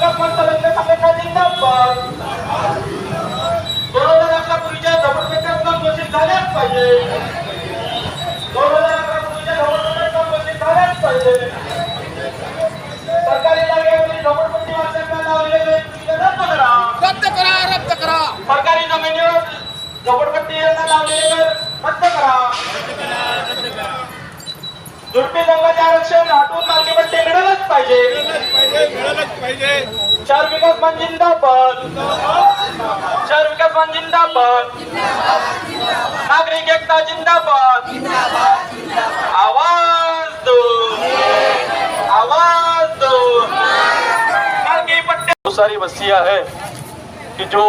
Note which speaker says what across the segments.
Speaker 1: विकास मंचालयाच्या संघटना जिंदाबाद. 2011 पूर्वीच्या झोपडपट्ट्या पुन्हा घोषित झाल्याच पाहिजे. 2011 पूर्वीच्या झोपडपट्ट्या घोषित झाल्याच पाहिजे. सरकारी जागेवरील झोपडपट्टी वासियांना लावलेले रद्द करा.
Speaker 2: रद्द करा, रद्द करा.
Speaker 1: सरकारी जमिनीवर झोपडपट्टीयांना लावलेले कर रद्द करा. झुडपी जंगलाचे आरक्षण हटवून मालकीपट्टी मिळालंच पाहिजे. शहर विकास मान जिंदाबाद. शहर विकास मान जिंदाबाद. नागरिक एकता जिंदाबाद. आवाज दो, आवाज दो. मालकीपट्टी बहुत सारी बस्तियां हैं कि जो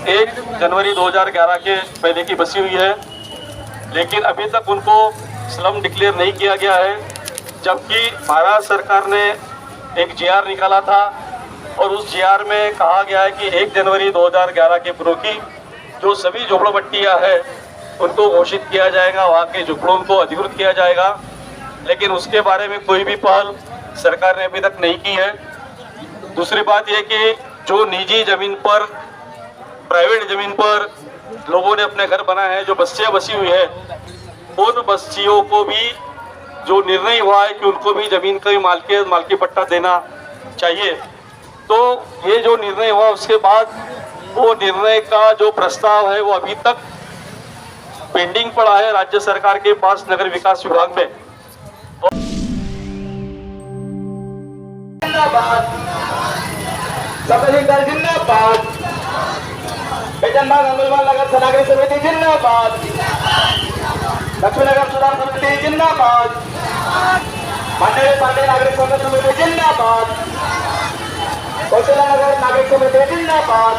Speaker 1: 1 जनवरी 2011 के पहले की बसी हुई है, लेकिन अभी तक उनको स्लम डिक्लेयर नहीं किया गया है, जबकि महाराष्ट्र सरकार ने एक जीआर निकाला था और उस जीआर में कहा गया है कि 1 जनवरी 2011 के पूर्व की जो सभी झोपड़पट्टियां हैं उनको घोषित किया जाएगा, वहाँ के झोपड़ों को अधिकृत किया जाएगा, लेकिन उसके बारे में कोई भी पहल सरकार ने अभी तक नहीं की है। दूसरी बात यह कि जो निजी जमीन पर, प्राइवेट जमीन पर लोगों ने अपने घर बनाए हैं, जो बस्तियाँ बसी हुई है, उन बस्तियों को भी जो निर्णय हुआ है कि उनको भी जमीन का मालकी पट्टा देना चाहिए, तो ये जो निर्णय हुआ उसके बाद वो निर्णय का जो प्रस्ताव है वो अभी तक पेंडिंग पड़ा है राज्य सरकार के पास नगर विकास विभाग में। जिंदाबाद, जिंदाबाद. बेजनबाग अंगुलवाल नगर नागरिक समिति जिंदाबाद. लक्ष्मीनगर सुधार समिति जिंदाबाद. मांडवे पांडे नागरिक संघर्ष समिति जिंदाबाद. कौशल्यानगर नागरिक समिति जिंदाबाद.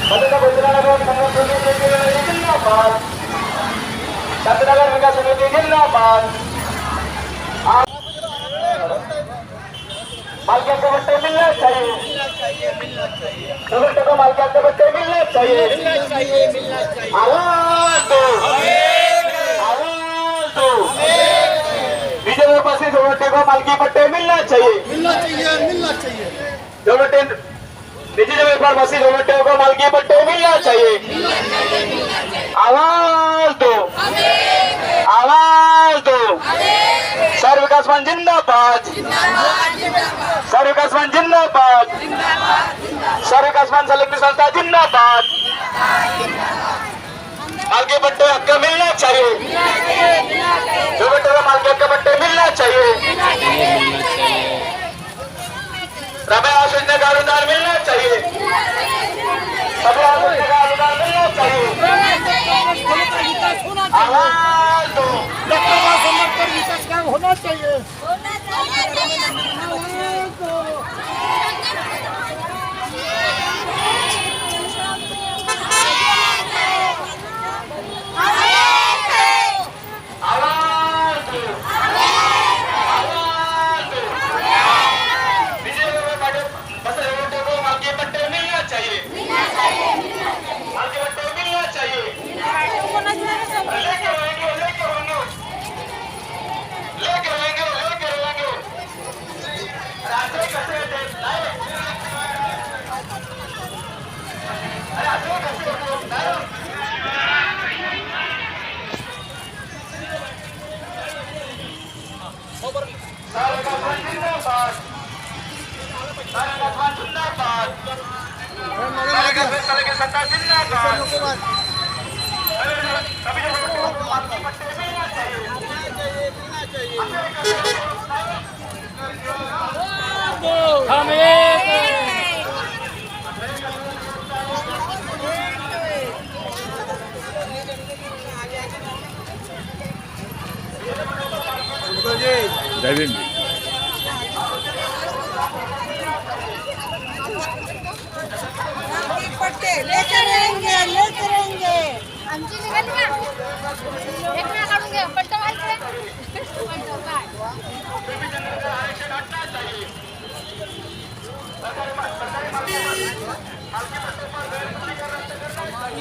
Speaker 1: कौशल्यानगर संघर्ष समिति जिंदाबाद. शांतिनगर विकास समिति जिंदाबाद. मालकियत के पट्टे मिलने चाहिए. को मालकियत के पट्टे मिलने चाहिए. आवाज दो, आवाज दो. निजी व्यापारी झोपड़पट्टी को मालकी पट्टे मिलना चाहिए. झोपड़पट्टी निजी व्यापारी झोपड़पट्टियों को मालकी पट्टे मिलना चाहिए. आवाज दो, आवाज दो. शहर विकास मान जिंदाबाद. शहर विकास मान जिंदाबाद. शहर विकास मान संलग्न संस्था जिंदाबाद. मालकी पट्टे हक मिलना चाहिए. जो बेटे को मालकी हक पट्टे मिलना चाहिए. रबे योजना का अनुदान मिलना चाहिए. सभी योजना का अनुदान मिलना चाहिए. आवाज दो. होना चाहिए.
Speaker 3: जय भीम.
Speaker 4: पट्टे लेकर रहेंगे. आमची निघाली ना एक ना काढून घे पट्टा व्हायचं.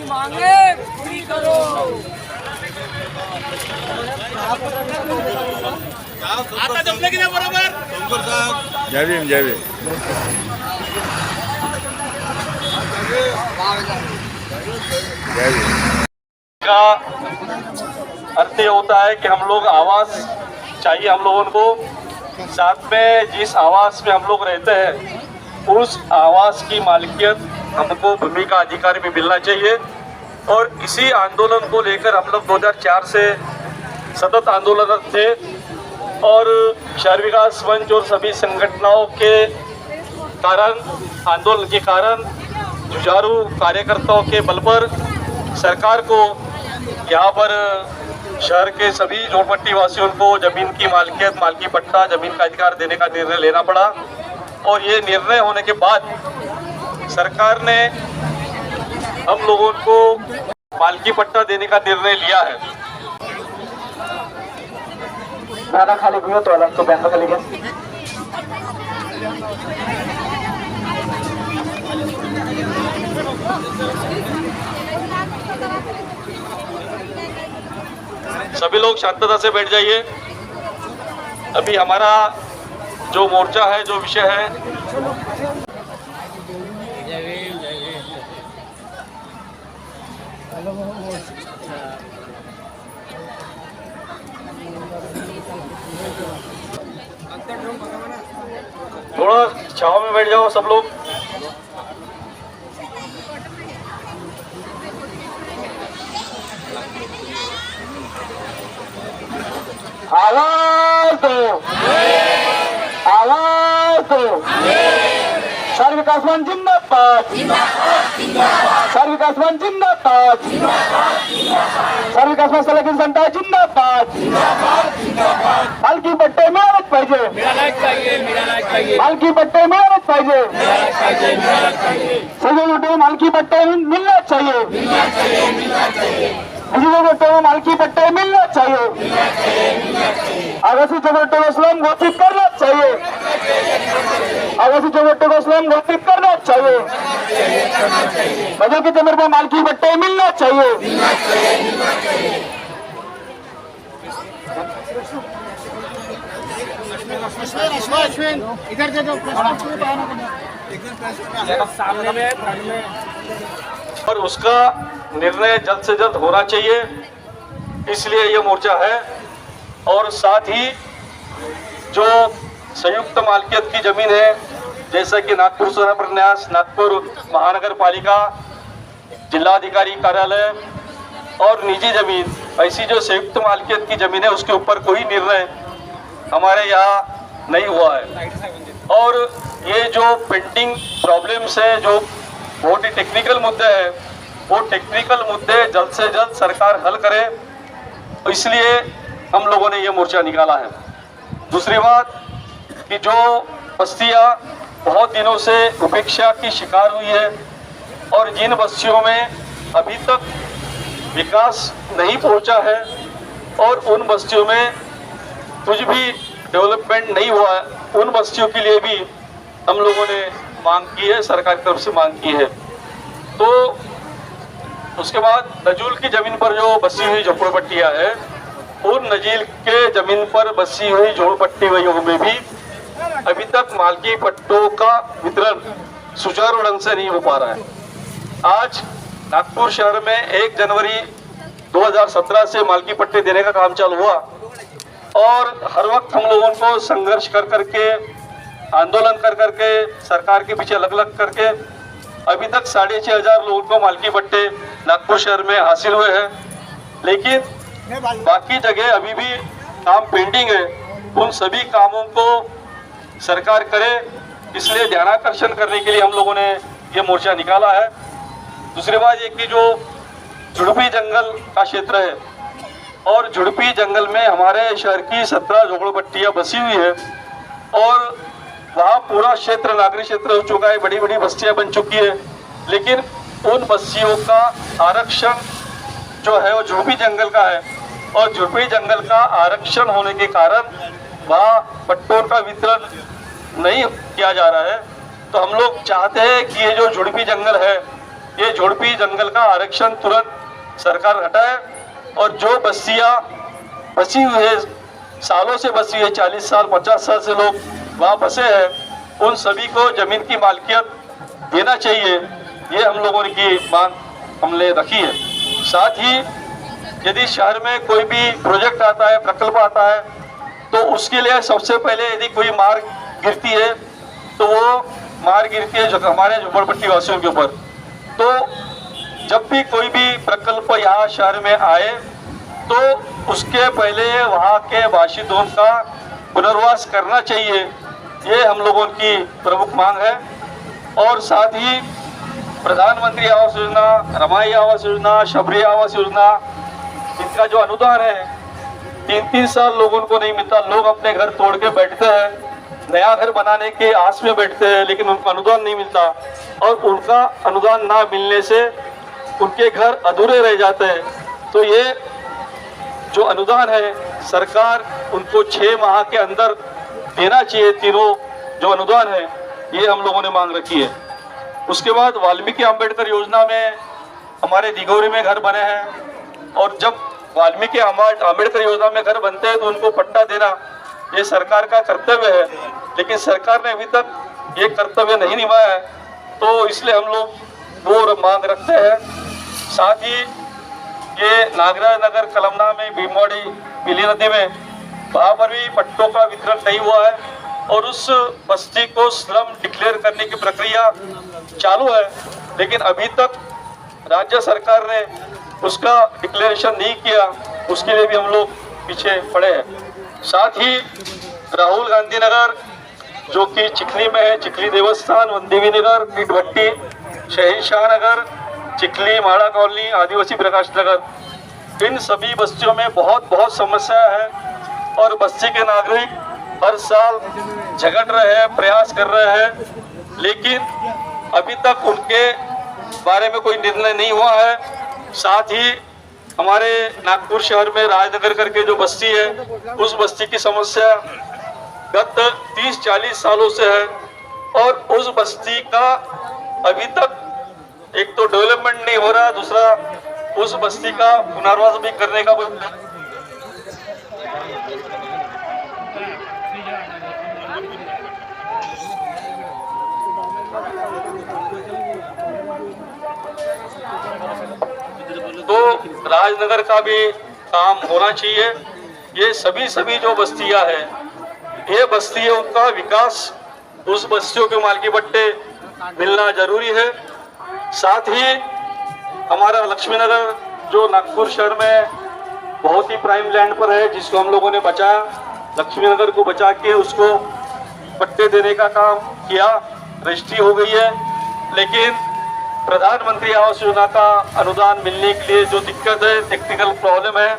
Speaker 4: मांगे पूरी करो.
Speaker 2: आता जमलं की नाही बरोबर.
Speaker 3: जय भीम जय भीम। जय भीम
Speaker 1: का अर्थ ये होता है कि हम लोग आवास चाहिए हम लोगों को, साथ में जिस आवास में हम लोग रहते हैं उस आवास की मालिकियत हमको भूमि का अधिकार भी मिलना चाहिए। और इसी आंदोलन को लेकर हम लोग 2004 से सतत आंदोलनरत थे और शहर विकास मंच और सभी संगठनों के कारण, आंदोलन के कारण, जुझारू कार्यकर्ताओं के बल पर सरकार को यहाँ पर शहर के सभी झोपड़पट्टी वासियों को जमीन की मालिकियत, मालकी पट्टा, जमीन का अधिकार देने का निर्णय लेना पड़ा। और ये निर्णय होने के बाद सरकार ने हम लोगों को मालकी पट्टा देने का निर्णय लिया है।
Speaker 5: खाना खाली हुआ तो अलग तो बैठा खाली गया।
Speaker 1: सभी लोग शांतता से बैठ जाइए। अभी हमारा जो मोर्चा है, जो विषय है, थोड़ा छाव में बैठ जाओ सब लोग।
Speaker 5: आवाज दो, आवाज दो। शहर विकास मंच जिंदाबाद, शहर विकास मंच जिंदाबाद, शहर विकास मंच सलगीन संस्था जिंदाबाद। मालकी पट्टे मिळालेच पाहिजे, मालकी पट्टे मिळालेच पाहिजे, सगळे लोटे मालकी पट्टे मिलना चाहिए, मालकी पट्टे मिलना चाहिए। आवासीय झोपड़पट्टियों को स्लम घोषित करना चाहिए, आवासीय झोपड़पट्टियों को स्लम घोषित करना चाहिए। बजट के तौर पर मालकी पट्टे मिलना चाहिए।
Speaker 2: इधर दे दो सामने में
Speaker 1: और उसका निर्णय जल्द से जल्द होना चाहिए, इसलिए ये मोर्चा है। और साथ ही जो संयुक्त मालकियत की जमीन है, जैसा कि नागपुर शहर प्रन्यास, नागपुर महानगर पालिका, जिलाधिकारी कार्यालय और निजी जमीन, ऐसी जो संयुक्त मालकियत की जमीन है उसके ऊपर कोई निर्णय हमारे यहाँ नहीं हुआ है। और ये जो पेंडिंग प्रॉब्लम्स है, जो बहुत ही टेक्निकल मुद्दे हैं, वो टेक्निकल मुद्दे जल्द से जल्द सरकार हल करे, इसलिए हम लोगों ने ये मोर्चा निकाला है। दूसरी बात कि जो बस्तियाँ बहुत दिनों से उपेक्षा की शिकार हुई है और जिन बस्तियों में अभी तक विकास नहीं पहुंचा है और उन बस्तियों में कुछ भी डेवलपमेंट नहीं हुआ है, उन बस्तियों के लिए भी हम लोगों ने मांग की है, सरकार की तरफ से मांग की है। तो उसके बाद नजूल की जमीन पर जो बसी हुई झोपड़पट्टियाँ है, उन नजील के जमीन पर बसी हुई झोपड़पट्टियों में भी अभी तक मालकी पट्टों का वितरण सुचारू ढंग से नहीं हो पा रहा है। आज नागपुर शहर में 1 जनवरी 2017 से मालकी पट्टे देने का काम चालू हुआ और हर वक्त हम लोगों को संघर्ष कर करके, आंदोलन कर करके, सरकार के पीछे लग करके अभी तक 6,500 लोगों को मालकी पट्टे नागपुर शहर में हासिल हुए हैं। लेकिन बाकी जगह अभी भी काम पेंडिंग है। उन सभी कामों को सरकार करे, इसलिए ध्यानाकर्षण करने के लिए हम लोगों ने ये मोर्चा निकाला है। दूसरी बात ये कि जो झुड़पी जंगल का क्षेत्र है और झुड़पी जंगल में हमारे शहर की 17 झोपड़पट्टियाँ बसी हुई है और वहाँ पूरा क्षेत्र नागरिक क्षेत्र हो चुका है, बड़ी बड़ी बस्तियाँ बन चुकी है। लेकिन उन बस्तियों का आरक्षण जो है वो झुड़पी जंगल का है और झुड़पी जंगल का आरक्षण होने के कारण वहाँ पट्टों का वितरण नहीं किया जा रहा है। तो हम लोग चाहते हैं कि ये जो झुड़पी जंगल है, ये झुड़पी जंगल का आरक्षण तुरंत सरकार हटाए और जो बस्तियाँ बसी हुई है, सालों से बसी है, 40 साल 50 साल से लोग वहाँ बसे हैं उन सभी को जमीन की मालिकियत देना चाहिए। ये हम लोगों की मांग हमने रखी है। साथ ही यदि शहर में कोई भी प्रोजेक्ट आता है, प्रकल्प आता है, तो उसके लिए सबसे पहले यदि कोई मार्ग गिरती है तो वो मार गिरती है जो हमारे झुंपड़पट्टी वासियों के ऊपर। तो जब भी कोई भी प्रकल्प यहाँ शहर में आए तो उसके पहले वहाँ के बाशिंदों का पुनर्वास करना चाहिए। ये हम लोगों की प्रमुख मांग है। और साथ ही प्रधानमंत्री आवास योजना, रमाई आवास योजना, शबरी आवास योजना, इनका जो अनुदान है 3-3 साल लोगों को नहीं मिलता। लोग अपने घर तोड़ के बैठते हैं, नया घर बनाने के आस में बैठते हैं, लेकिन उनको अनुदान नहीं मिलता और उनका अनुदान ना मिलने से उनके घर अधूरे रह जाते हैं। तो ये जो अनुदान है सरकार उनको 6 माह के अंदर देना चाहिए। तीनों जो अनुदान है ये हम लोगों ने मांग रखी है। उसके बाद वाल्मीकि अंबेडकर योजना में हमारे दिघौरी में घर बने हैं और जब वाल्मीकि अंबेडकर योजना में घर बनते हैं तो उनको पट्टा देना ये सरकार का कर्तव्य है, लेकिन सरकार ने अभी तक ये कर्तव्य नहीं निभाया है। तो इसलिए हम लोग वो मांग रखते हैं। साथ ही ये नागराज नगर कलमना में भीमवाड़ी पीली नदी में वहाँ पर भी पट्टों का वितरण नहीं हुआ है और उस बस्ती को स्लम डिक्लेयर करने की प्रक्रिया चालू है, लेकिन अभी तक राज्य सरकार ने उसका डिक्लेरेशन नहीं किया। उसके लिए भी हम लोग पीछे पड़े हैं। साथ ही राहुल गांधी नगर जो कि चिखली में है, चिखली देवस्थान, वंदेवी नगर, ईट भट्टी, शहनशाह नगर, चिखली, माड़ा कॉलोनी, आदिवासी प्रकाश नगर, इन सभी बस्तियों में बहुत समस्या है और बस्ती के नागरिक हर साल झगड़ रहे हैं, प्रयास कर रहे हैं, लेकिन अभी तक उनके बारे में कोई निर्णय नहीं हुआ है। साथ ही हमारे नागपुर शहर में राजनगर करके जो बस्ती है उस बस्ती की समस्या गत 30-40 सालों से है और उस बस्ती का अभी तक एक तो डेवलपमेंट नहीं हो रहा, दूसरा उस बस्ती का पुनर्वास भी करने का तो राजनगर का भी काम होना चाहिए। ये सभी जो बस्तियां हैं, ये बस्तियों का विकास, उस बस्तियों के मालकी पट्टे मिलना जरूरी है। साथ ही हमारा लक्ष्मी नगर जो नागपुर शहर में बहुत ही प्राइम लैंड पर है, जिसको हम लोगों ने बचाया, लक्ष्मी नगर को बचा के उसको पट्टे देने का काम किया, रजिस्ट्री हो गई है, लेकिन प्रधानमंत्री आवास योजना का अनुदान मिलने के लिए जो दिक्कत है, टेक्निकल प्रॉब्लम है,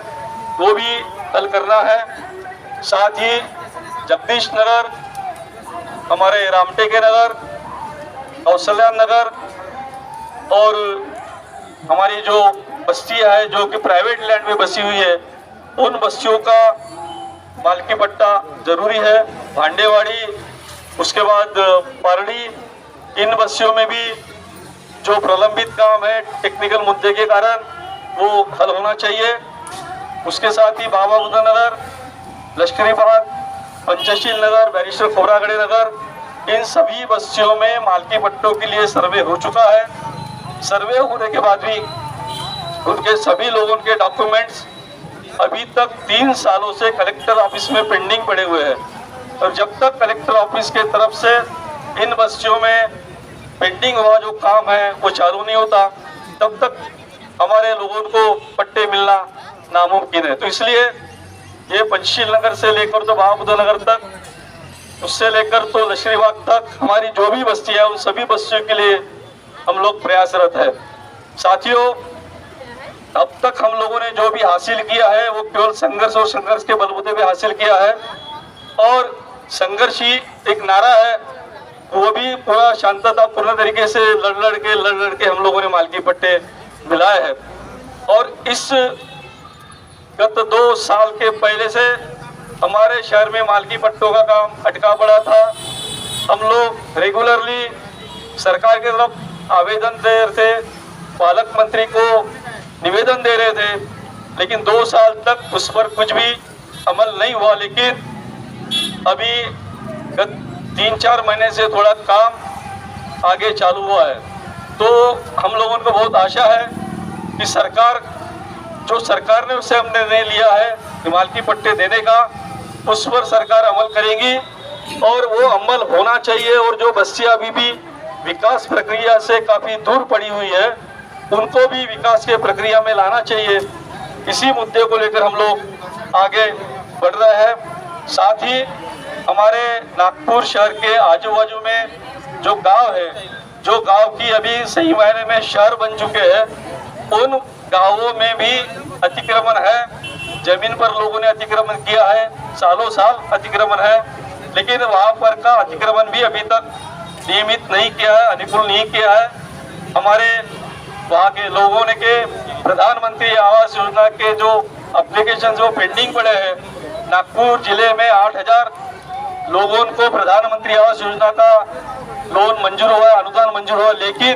Speaker 1: वो भी हल करना है। साथ ही जगदीश नगर, हमारे रामटेके नगर, कौशल्या नगर और हमारी जो बस्तियां है जो कि प्राइवेट लैंड में बसी हुई है, उन बस्तियों का मालकी पट्टा जरूरी है। भांडेवाड़ी, उसके बाद पारड़ी, इन बस्तियों में भी जो प्रलंबित काम है टेक्निकल मुद्दे के कारण वो हल होना चाहिए। उसके साथ ही बाबा बुद्ध नगर, लश्करी बाग, पंचशील नगर, बैरिस्टर खोरागड़े नगर, इन सभी बस्तियों में मालकी पट्टों के लिए सर्वे हो चुका है। सर्वे होने के बाद भी उनके सभी लोगों के डॉक्यूमेंट्स अभी तक 3 सालों से कलेक्टर ऑफिस में पेंडिंग पड़े हुए हैं और जब तक कलेक्टर ऑफिस के तरफ से इन बस्तियों में पेंडिंग हुआ जो काम है वो चालू नहीं होता, तब तक हमारे लोगों को पट्टे मिलना नामुमकिन है। तो इसलिए ये पंचशील नगर से लेकर तो बाबा नगर तक, उससे लेकर तो लश्करीबाग तक हमारी जो भी बस्ती है उन सभी बस्तियों के लिए हम लोग प्रयासरत है। साथियों, अब तक हम लोगों ने जो भी हासिल किया है वो केवल संघर्ष और संघर्ष के बलबूते पे हासिल किया है और संघर्ष ही एक नारा है, वो भी पूरा शांततापूर्ण तरीके से लड़ के हम लोगों ने मालकी पट्टे मिलाए हैं। और इस गत 2 साल के पहले से हमारे शहर में मालकी पट्टों का काम अटका पड़ा था। हम लोग रेगुलरली सरकार की तरफ आवेदन दे रहे थे, पालक मंत्री को निवेदन दे रहे थे, लेकिन 2 साल तक उस पर कुछ भी अमल नहीं हुआ। लेकिन अभी गत 3-4 महीने से थोड़ा काम आगे चालू हुआ है। तो हम लोगों को बहुत आशा है कि सरकार ने उससे हमने निर्णय लिया है कि मालकी पट्टे देने का, उस पर सरकार अमल करेगी और वो अमल होना चाहिए। और जो बस्तियां अभी भी विकास प्रक्रिया से काफ़ी दूर पड़ी हुई है, उनको भी विकास के प्रक्रिया में लाना चाहिए। इसी मुद्दे को लेकर हम लोग आगे बढ़ रहे हैं। साथ ही हमारे नागपुर शहर के आजू बाजू में जो गांव है, जो गांव की अभी सही मायने में शहर बन चुके हैं, उन गांवों में भी अतिक्रमण है। जमीन पर लोगों ने अतिक्रमण किया है, सालों साल अतिक्रमण है, लेकिन वहां पर का अतिक्रमण भी अभी तक नियमित नहीं किया है, अनुकूल नहीं किया है। हमारे वहाँ के लोगों ने के प्रधानमंत्री आवास योजना के जो एप्लीकेशन जो पेंडिंग पड़े हैं, नागपुर जिले में 8,000 लोगों को प्रधानमंत्री आवास योजना का लोन मंजूर हुआ, अनुदान मंजूर हुआ, लेकिन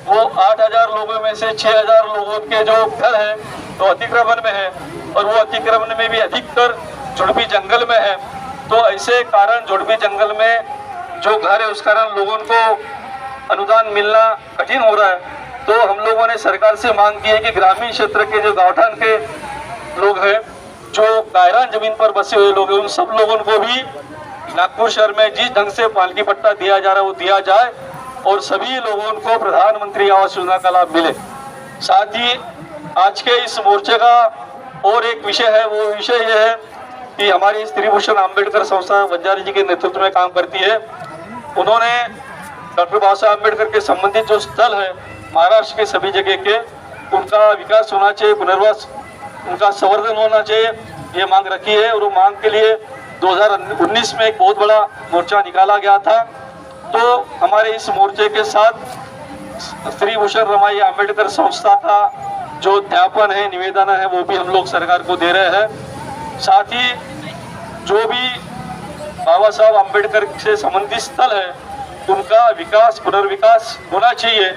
Speaker 1: वो 8,000 लोगों में से 6,000 लोगों के जो घर है तो अतिक्रमण में है, और वो अतिक्रमण में भी अधिकतर झुड़पी जंगल में है। तो ऐसे कारण झुड़पी जंगल में जो घर है उस कारण लोगों को अनुदान मिलना कठिन हो रहा है। तो हम लोगों ने सरकार से मांग की है कि ग्रामीण क्षेत्र के जो गाँवठान के लोग हैं, जो गायरान जमीन पर बसे हुए लोग हैं, उन सब लोगों को भी नागपुर शहर में जिस ढंग से मालकी पट्टा दिया जा रहा है वो दिया जाए और सभी लोगों को प्रधानमंत्री आवास योजना का लाभ मिले। साथ ही आज के इस मोर्चे का और एक विषय है, वो विषय ये है कि हमारी स्त्री भूषण अम्बेडकर संस्था बंजारी जी के नेतृत्व में काम करती है। उन्होंने डॉक्टर बाबा साहब अम्बेडकर के संबंधित जो स्थल है महाराष्ट्र के सभी जगह के, उनका विकास होना चाहिए, पुनर्वास उनका संवर्धन होना चाहिए, ये मांग रखी है। और वो मांग के लिए 2019 में एक बहुत बड़ा मोर्चा निकाला गया था। तो हमारे इस मोर्चे के साथ स्त्री भूषण रमाई अम्बेडकर संस्था का जो ज्ञापन है, निवेदन है, वो भी हम लोग सरकार को दे रहे हैं। साथ ही जो भी बाबा साहब अम्बेडकर से संबंधित स्थल है उनका विकास, पुनर्विकास होना चाहिए,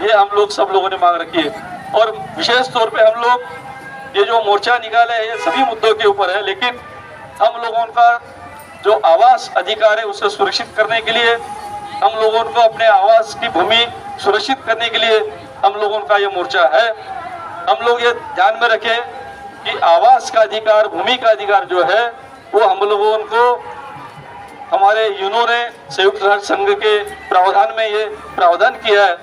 Speaker 1: ये हम लोग सब लोगों ने मांग रखी है। और विशेष तौर पे हम लोग ये जो मोर्चा निकाले हैं ये सभी मुद्दों के ऊपर है, लेकिन हम लोगों का जो आवास अधिकार है उसे सुरक्षित करने के लिए, हम लोगों को अपने आवास की भूमि सुरक्षित करने के लिए हम लोगों का ये मोर्चा है। हम लोग ये ध्यान में रखें कि आवास का अधिकार, भूमि का अधिकार जो है वो हम लोगों को हमारे यूनो ने संयुक्त राष्ट्र संघ के प्रावधान में ये प्रावधान किया है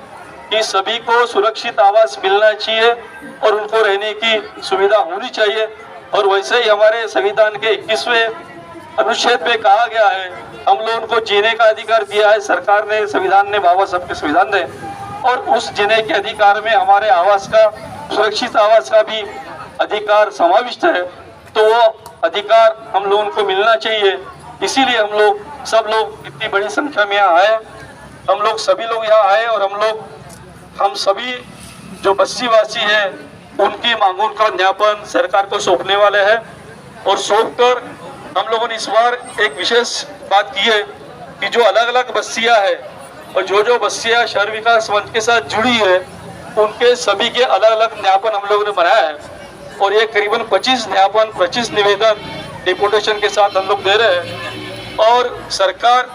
Speaker 1: कि सभी को सुरक्षित आवास मिलना चाहिए और उनको रहने की सुविधा होनी चाहिए। और वैसे ही हमारे संविधान के 21वें अनुच्छेद में कहा गया है, हम लोगों को जीने का अधिकार दिया है सरकार ने, संविधान ने, बाबा साहब के संविधान ने, और उस जीने के अधिकार में हमारे आवास का, सुरक्षित आवास का भी अधिकार समाविष्ट है। तो वो अधिकार हम लोगों को मिलना चाहिए। इसीलिए हम लोग सब लोग इतनी बड़ी संख्या में यहाँ आए, हम लोग सभी लोग यहाँ आए और हम सभी जो बस्तीवासी हैं उनकी मांगों का ज्ञापन सरकार को सौंपने वाले हैं। और सौंप कर हम लोगों ने इस बार एक विशेष बात की है कि जो अलग अलग बस्तियां हैं और जो बस्तियां शहर विकास मंच के साथ जुड़ी है उनके सभी के अलग अलग ज्ञापन हम लोगों ने बनाया है। और ये करीबन 25 ज्ञापन, 25 निवेदन डिपुटेशन के साथ हम लोग दे रहे हैं और सरकार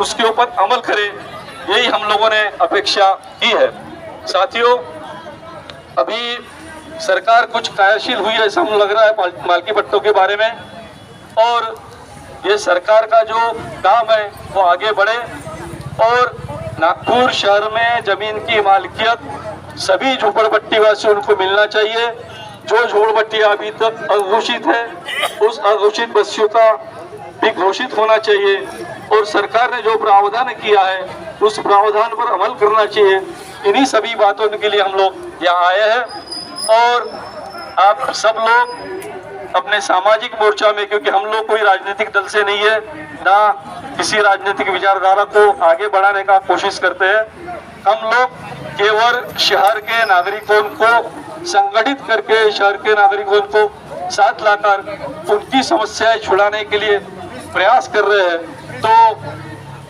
Speaker 1: उसके ऊपर अमल करे, यही हम लोगों ने अपेक्षा की है। साथियों, अभी सरकार कुछ कार्यशील हुई है ऐसा हमें लग रहा है मालकी पट्टों के बारे में, और ये सरकार का जो काम है वो आगे बढ़े और नागपुर शहर में जमीन की मालिकियत सभी झोपड़पट्टी वासियों को मिलना चाहिए। जो झोपड़पट्टियां अभी तक अघोषित है उस अघोषित बस्तियों का भी घोषित होना चाहिए और सरकार ने जो प्रावधान किया है उस प्रावधान पर अमल करना चाहिए। इन्हीं सभी बातों के लिए हम लोग यहाँ आए हैं और आप सब लोग अपने सामाजिक मोर्चा में, क्योंकि हम लोग कोई राजनीतिक दल से नहीं है, ना किसी राजनीतिक विचारधारा को आगे बढ़ाने का कोशिश करते हैं, हम लोग केवल शहर के नागरिकों को संगठित करके शहर के नागरिकों को साथ लाकर उनकी समस्याएं छुड़ाने के लिए प्रयास कर रहे हैं। तो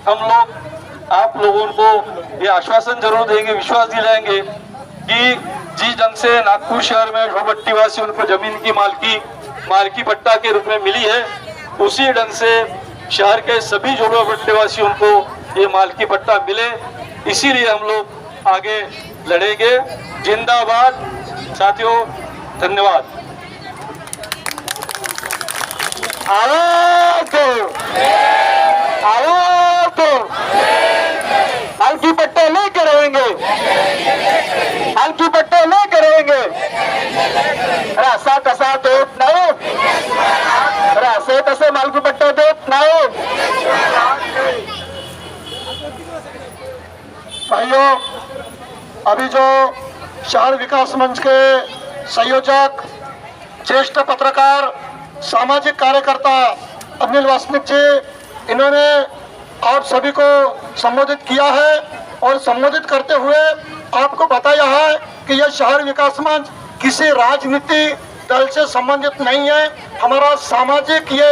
Speaker 1: हम लोग आप लोगों को ये आश्वासन जरूर देंगे, विश्वास दिलाएंगे कि जिस ढंग से नागपुर शहर में झोपड़पट्टी वासियों को जमीन की मालकी पट्टा के रूप में मिली है, उसी ढंग से शहर के सभी झोपड़पट्टी वासियों को ये मालकी पट्टा मिले, इसीलिए हम लोग आगे लड़ेंगे। जिंदाबाद साथियों, धन्यवाद।
Speaker 5: आवाज दो, आवाज दो, मालकी पट्टे लेकर रहेंगे, मालकी पट्टे लेकर रहेंगे। असा तसा देत नाही, असे तसे मालकी पट्टे देत नाही। भाइयों, अभी जो शहर विकास मंच के संयोजक, ज्येष्ठ पत्रकार, सामाजिक कार्यकर्ता अनिल वासनिक जी, इन्होंने आप सभी को संबोधित किया है और संबोधित करते हुए आपको बताया है कि यह शहर विकास मंच किसी राजनीति दल से संबंधित नहीं है। हमारा सामाजिक ये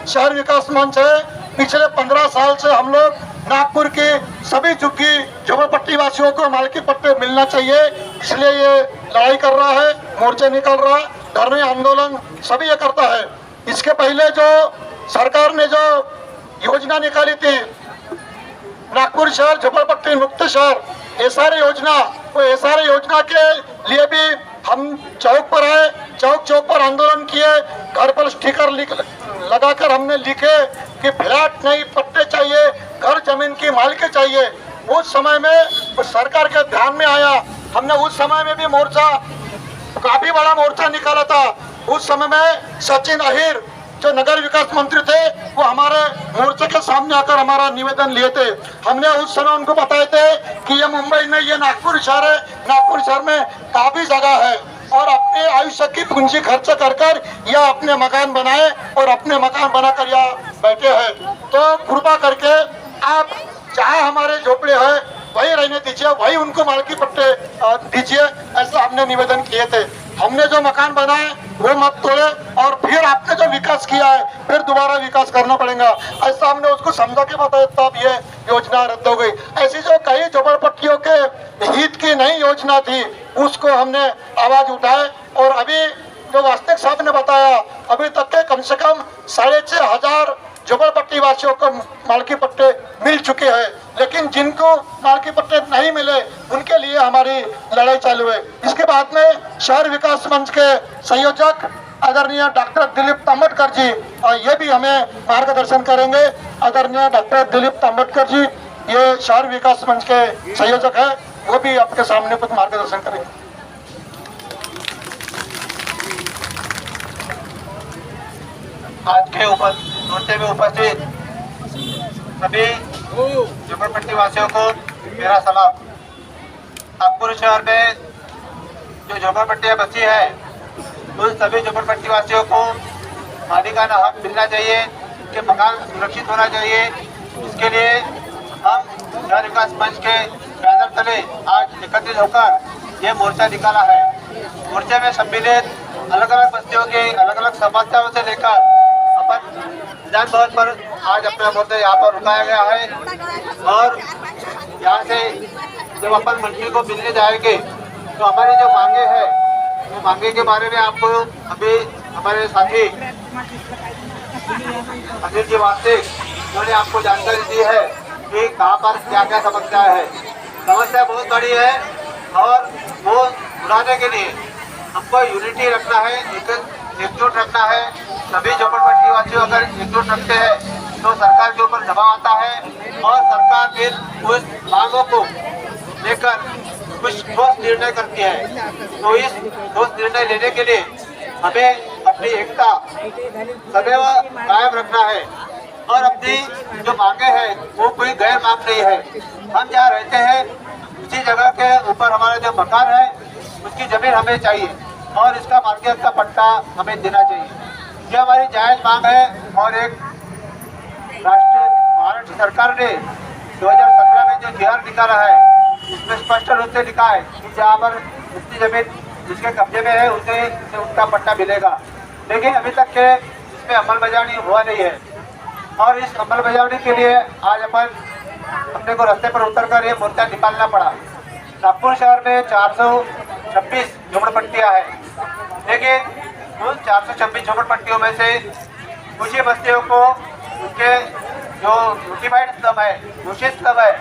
Speaker 5: शहर विकास मंच है। पिछले 15 साल से हम लोग नागपुर के सभी झुग्गी झोपड़पट्टी वासियों को मालकी पट्टे मिलना चाहिए, इसलिए ये लड़ाई कर रहा है, मोर्चे निकल रहा है, धरने आंदोलन सभी ये करता है। इसके पहले जो सरकार ने जो योजना निकाली थी, नागपुर शहर झोपड़पट्टी मुक्त शहर एसआर योजना, वो एसआर योजना के लिए भी हम चौक पर आए, चौक चौक पर आंदोलन किए, घर पर स्टिकर लगाकर हमने लिखे कि फ्लैट नहीं पट्टे चाहिए, घर जमीन की मालिकी चाहिए। उस समय में सरकार के ध्यान में आया, हमने उस समय में भी मोर्चा, काफी बड़ा मोर्चा निकाला था। उस समय में सचिन अहिर जो नगर विकास मंत्री थे, वो हमारे मोर्चे के सामने आकर हमारा निवेदन लिए थे। हमने उस समय उनको बताए थे कि ये मुंबई नहीं, ये नागपुर शहर है, नागपुर शहर में काफी जगह है और अपने आयुष्य की पूंजी खर्च कर कर या अपने मकान बनाए और अपने मकान बनाकर यहाँ बैठे हैं। तो कृपा करके आप जहाँ हमारे झोपड़े हैं वही रहने दीजिए, वही उनको मालकी पट्टे दीजिए, ऐसा हमने निवेदन किए थे। हमने जो मकान बनाए वो मत तोड़े और फिर आपने जो विकास किया है फिर दोबारा विकास करना पड़ेगा, ऐसा हमने उसको समझा के बताया, तब ये योजना रद्द हो गई। ऐसी जो कई झोपड़पट्टियों के हित की नई योजना थी उसको हमने आवाज उठाए और अभी जो वास्तविक साहब ने बताया, अभी तक के कम से कम 6,500 झोपड़पट्टी वासियों को मालकी पट्टे मिल चुके हैं, लेकिन जिनको मालकी पट्टे नहीं मिले उनके लिए हमारी लड़ाई चालू है। इसके बाद में शहर विकास मंच के संयोजक आदरणीय डॉक्टर दिलीप तांबटकर जी ये भी हमें मार्गदर्शन करेंगे। आदरणीय डॉक्टर दिलीप तांबटकर जी ये शहर विकास मंच के संयोजक है, वो भी आपके सामने कुछ मार्गदर्शन करेंगे।
Speaker 6: आज के मोर्चे में उपस्थित सभी झोपड़पट्टी वासियों को मेरा सलाम। नागपुर शहर में जो झोपड़पट्टियाँ बसी है उन सभी झोपड़पट्टी वासियों को मालिकाना हक मिलना चाहिए, उनके मकान सुरक्षित होना चाहिए। इसके लिए हम शहर विकास मंच के बैनर तले आज एकत्रित होकर ये मोर्चा निकाला है। मोर्चे में सम्मिलित अलग अलग बस्तियों के अलग अलग समस्याओं से लेकर अपन विधान भवन पर आज अपना मोर्चा यहाँ पर रुकाया गया है और यहाँ से जब अपन मंत्री को मिलने जाएंगे तो हमारी जो मांगे हैं वो मांगे के बारे में आपको अभी हमारे साथी अनिल जी वास्ते उन्होंने आपको जानकारी दी है कि कहाँ पर क्या क्या समस्या है। समस्या बहुत बड़ी है और वो उड़ाने के लिए हमको यूनिटी रखना है, एकजुट रखना है। सभी झोपड़पट्टी वासियों अगर एकजुट रखते हैं तो सरकार के ऊपर दबाव आता है और सरकार फिर उस मांगों को लेकर कुछ ठोस निर्णय करती है। तो इस ठोस निर्णय लेने के लिए हमें अपनी एकता सदैव कायम रखना है और अपनी जो मांगे हैं वो कोई गैर मांग नहीं है। हम जहाँ रहते हैं उसी जगह के ऊपर हमारा जो मकान है उसकी जमीन हमें चाहिए और इसका मार्केट का पट्टा हमें देना चाहिए। ये हमारी जायज मांग है और एक महाराष्ट्र सरकार ने 2017 में जो जीआर निकाला है उसमें स्पष्ट रूप से लिखा है कि जहाँ पर उसकी जमीन जिसके कब्जे में है उसे उसका पट्टा मिलेगा, लेकिन अभी तक के इसमें अमलबजावनी हुआ नहीं है और इस अमलबजावनी के लिए आज अपने को रास्ते पर उतरकर ये मोर्चा निकालना पड़ा। नागपुर शहर में 426 झोपड़पट्टियाँ हैं, लेकिन उन 426 झोपड़पट्टियों में से कुछ ही बस्तियों को उनके जो नोटिफाइड स्लम है, घोषित स्लम है,